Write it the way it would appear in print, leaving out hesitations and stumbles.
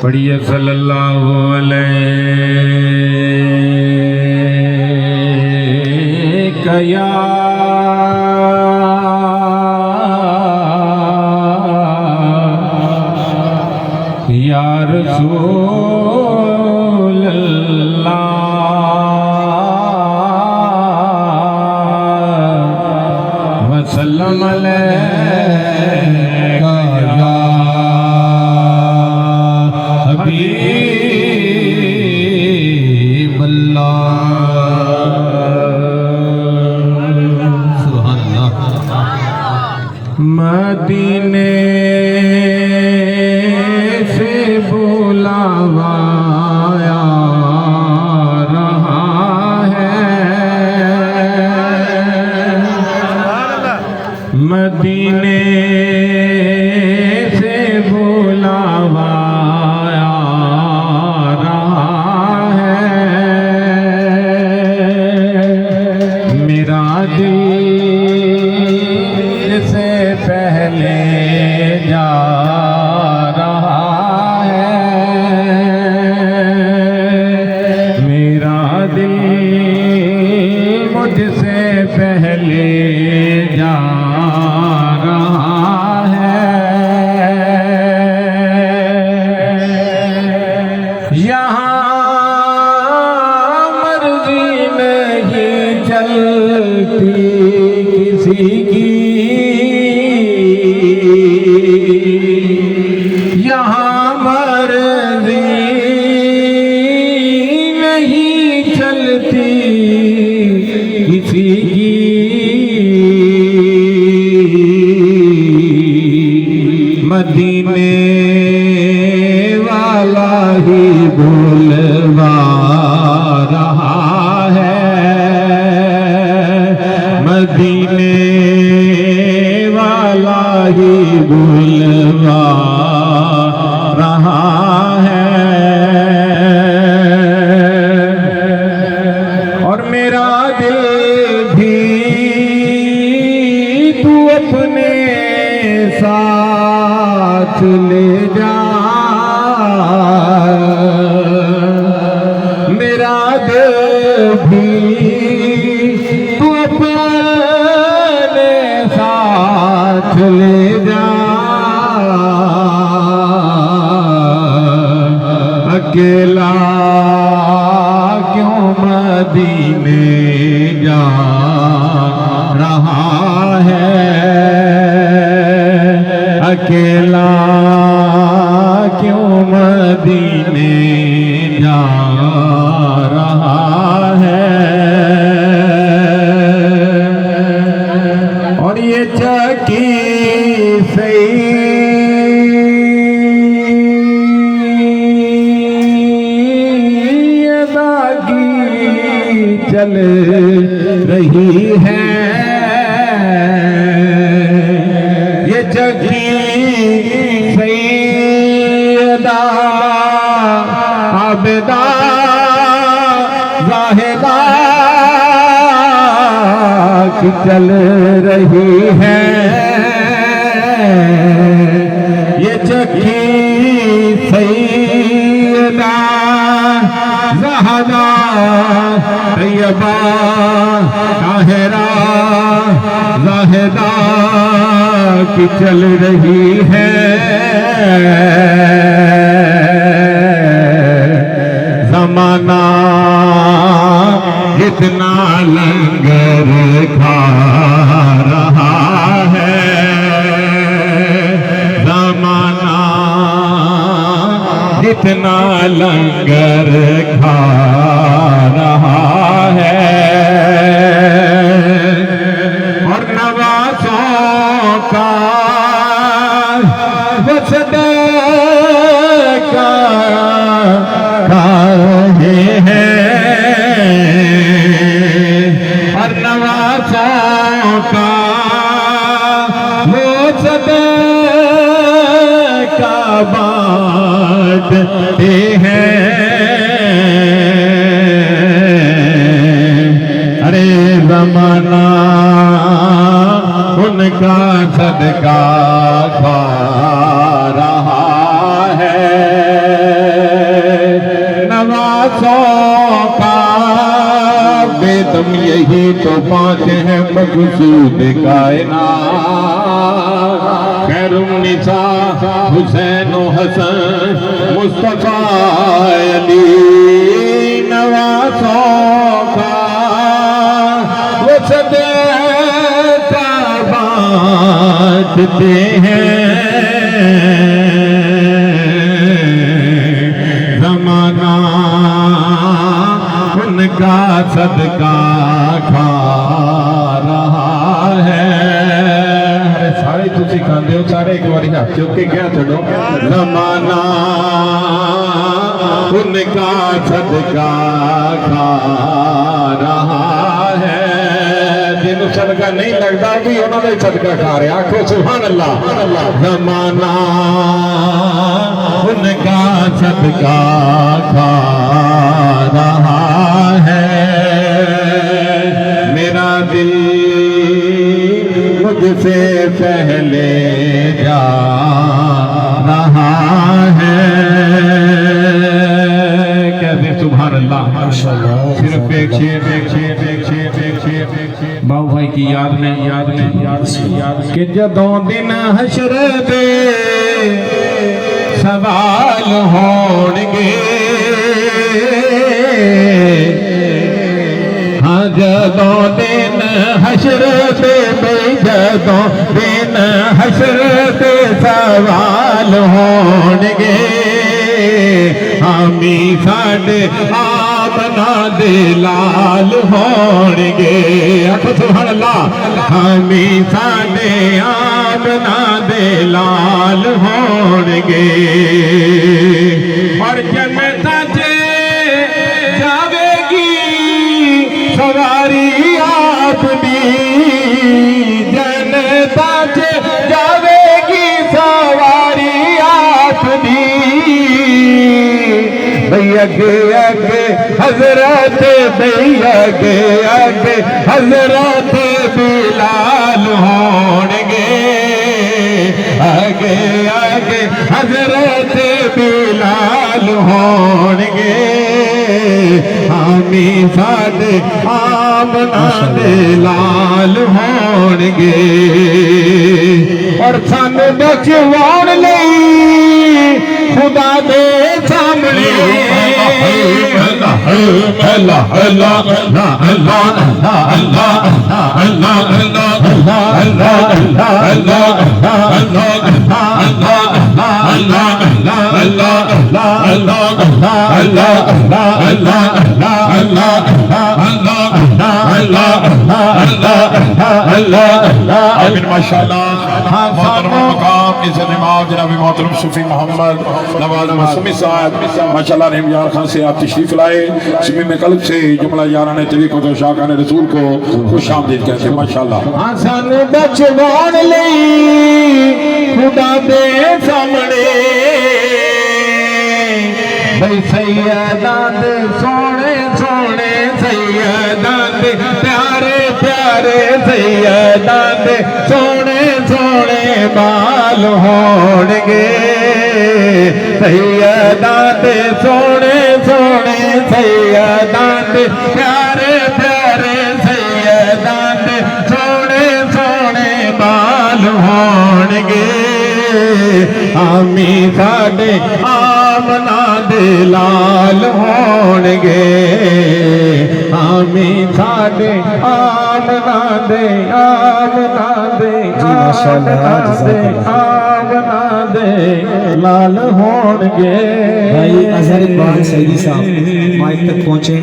पढ़िए सल्लल्लाहु अलैहि या रसूल अल्लाह वसल्लम अलैका या हबीब अल्लाह। सुभान अल्लाह। मदीने से बुलावा आ रहा है, मदीने से बुलावा आ रहा है। मेरा दिल से पहले जा रहा है, मेरा दिल मुझसे पहले जा रहा है। यहाँ मर्जी नहीं चलती किसी की, यहाँ मर्जी नहीं चलती किसी की। मदीने वाला ही बुलवा रहा है, मदीने वाला ही बुलवा रहा है। और मेरा दिल भी तू अपने साथ ले जा, मेरा दिल भी तू अपने साथ ले जा। अकेला क्यों मदीने जा रहा है, अकेला क्यों मदीने जा रहा है। और ये चकी सैयदा की चल रही है, ये चकी सैयदा आबिदा ज़ाहिदा की चल रही है। ये चकी सैयदा ज़ाहिदा तैयबा ताहिरा ज़ाहिदा की चल रही है। ज़माना जितना लंगर खा रहा है, ज़माना जितना लंगर खा रहा है। और नवाज़ों का वसदे का काहे है, और नवाज़ों का वो सदका बांटते हैं। अरे ज़माना उनका सदका खा रहा है। नवासों का बेदम यही तो पांच है मकसूद कायनात। खैरुन्निसा हुसैन हसन मुस्तफा अली नवासों का वो सदैका बांटते हैं। ज़माना उनका सदका खा रहा है। अरे सारे तुसी खाते हो, सारे एक बार हाथ चुक के क्या चलो। ज़माना उनका सदका खा रहा है। जिन्हों सदका नहीं लगता भी उन्होंने सदका खा रहे। आखो सुभान अल्लाह। ज़माना उनका सदका खा रहा है। मेरा दिल मुझसे पहले जा रहा है। कहते सुभान अल्लाह। सिर्फ एक शेर बाबू भाई की याद में कि जदों दिन हशर दे सवाल होंगे। हाँ जदों दिन हशर दे जदों दिन हशर दे सवाल होंगे। हामी साडे आमना दे लाल होंगे। आखो सुभान अल्लाह। हामी साडे आमना दे लाल होंगे। और जन्नत से जावेगी सवारी आपनी। जन्नत से जावेगी सवारी आपनी। भैया के आगे हजरत भैया के आगे हजरत बिलाल होंगे। आगे आगे हजरत बिलाल होंगे। हामी साडे आमना दे लाल होंगे। और सानू बचवाउण लई खुदा दे सामने माशाअल्लाह। जनाब मोहतरम सूफी मोहम्मद नवाज मसूमी साहब माशाअल्लाह ने यार खान से आप तशरीफ लाए। सिमी में कल्ब से जुमला याराने तरीक़ों तो शाकाने रसूल को खुश आमदीद कहते हैं माशाअल्लाह। सानू बचवाउण लई खुदा दे सामने भाई सैयदां दे सोने सोने सैयदां दे प्यारे प्यारे सैयदां दे सोने सोने बाल होंगे। सैयदां दे सोने सोने सैयदां दे प्यारे प्यारे सैयदां दे सोने सोने बाल होंगे। हामी साडे आमना दे लाल होंगे। हामी साडे आमना दे आमना दे आमना दे लाल होंगे। भाई अजहर इकबाल सईदी साहब माइक तक पहुंचे।